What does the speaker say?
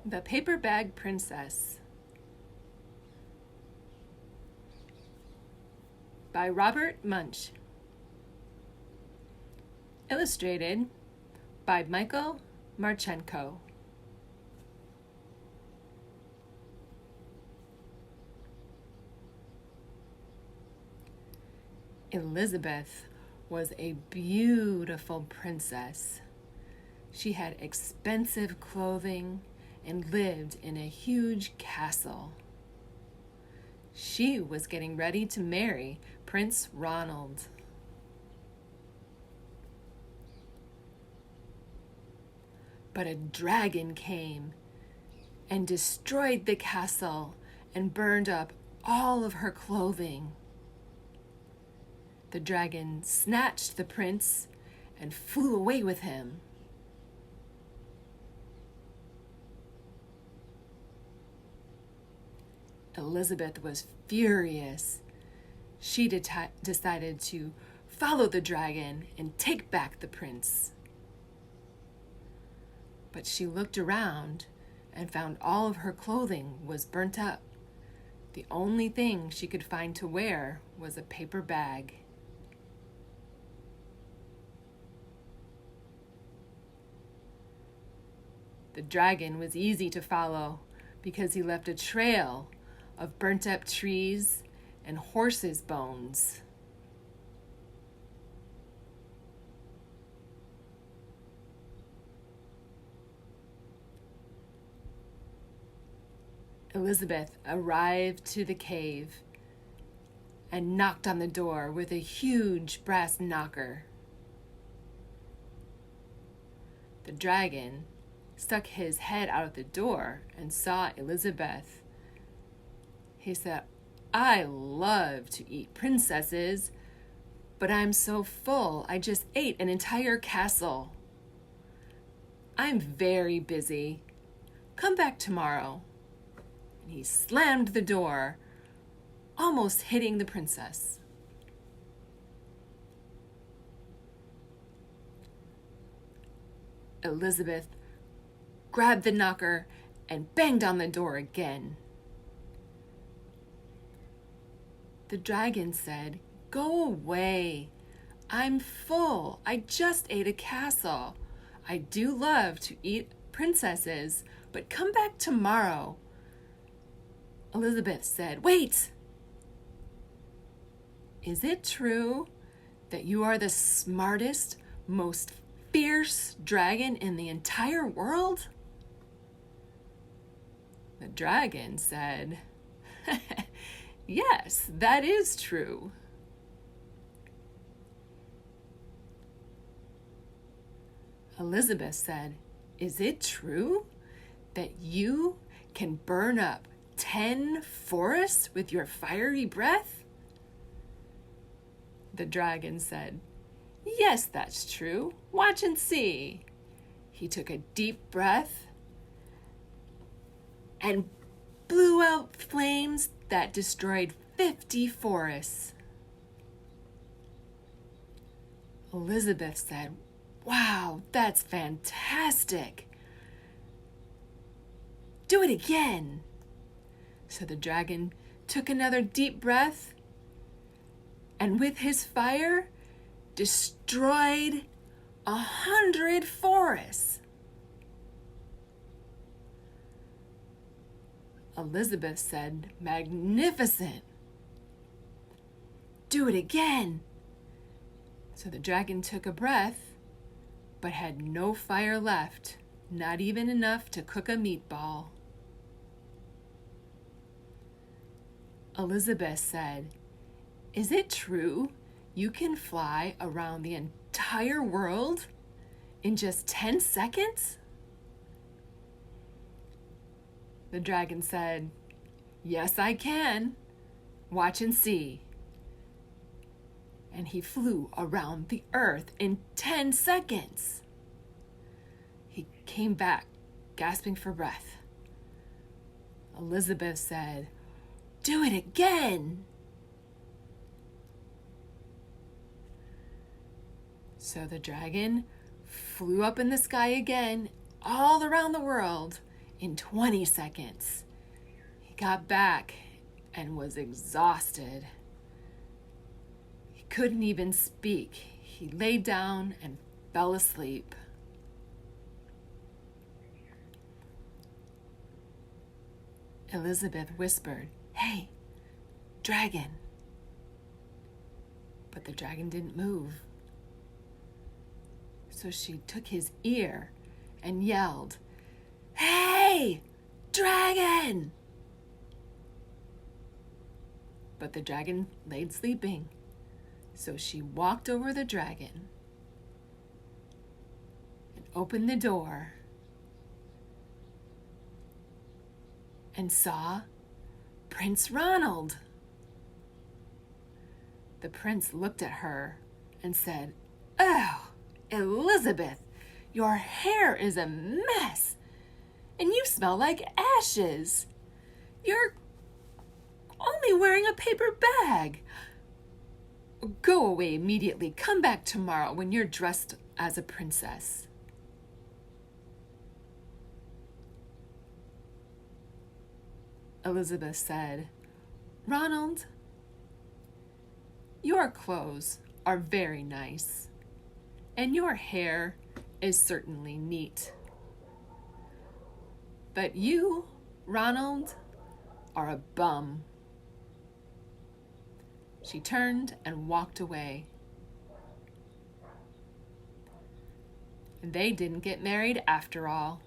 The Paper Bag Princess by Robert Munsch. Illustrated by Michael Marchenko. Elizabeth was a beautiful princess. She had expensive clothing and lived in a huge castle. She was getting ready to marry Prince Ronald. But a dragon came and destroyed the castle and burned up all of her clothing. The dragon snatched the prince and flew away with him. Elizabeth was furious. She decided to follow the dragon and take back the prince. But she looked around and found all of her clothing was burnt up. The only thing she could find to wear was a paper bag. The dragon was easy to follow because he left a trail of burnt up trees and horses' bones. Elizabeth arrived to the cave and knocked on the door with a huge brass knocker. The dragon stuck his head out the door and saw Elizabeth. He said, "I love to eat princesses, but I'm so full, I just ate an entire castle. I'm very busy. Come back tomorrow." And he slammed the door, almost hitting the princess. Elizabeth grabbed the knocker and banged on the door again. The dragon said, "Go away. I'm full. I just ate a castle. I do love to eat princesses, but come back tomorrow." Elizabeth said, "Wait. Is it true that you are the smartest, most fierce dragon in the entire world?" The dragon said, "Yes, that is true." Elizabeth said, "Is it true that you can burn up 10 forests with your fiery breath?" The dragon said, "Yes, that's true. Watch and see." He took a deep breath and blew out flames that destroyed 50 forests. Elizabeth said, "Wow, that's fantastic. Do it again." So the dragon took another deep breath and with his fire destroyed 100 forests. Elizabeth said, "Magnificent. Do it again." So the dragon took a breath, but had no fire left, not even enough to cook a meatball. Elizabeth said, "Is it true you can fly around the entire world in just 10 seconds? The dragon said, "Yes, I can. Watch and see." And he flew around the earth in 10 seconds. He came back, gasping for breath. Elizabeth said, "Do it again." So the dragon flew up in the sky again, all around the world, in 20 seconds. He got back and was exhausted. He couldn't even speak. He lay down and fell asleep. Elizabeth whispered, "Hey, dragon." But the dragon didn't move. So she took his ear and yelled, "Hey, dragon!" But the dragon laid sleeping. So she walked over the dragon and opened the door and saw Prince Ronald. The prince looked at her and said, "Oh, Elizabeth, your hair is a mess, and you smell like ashes. You're only wearing a paper bag. Go away immediately. Come back tomorrow when you're dressed as a princess." Elizabeth said, "Ronald, your clothes are very nice, and your hair is certainly neat. But you, Ronald, are a bum." She turned and walked away. They didn't get married after all.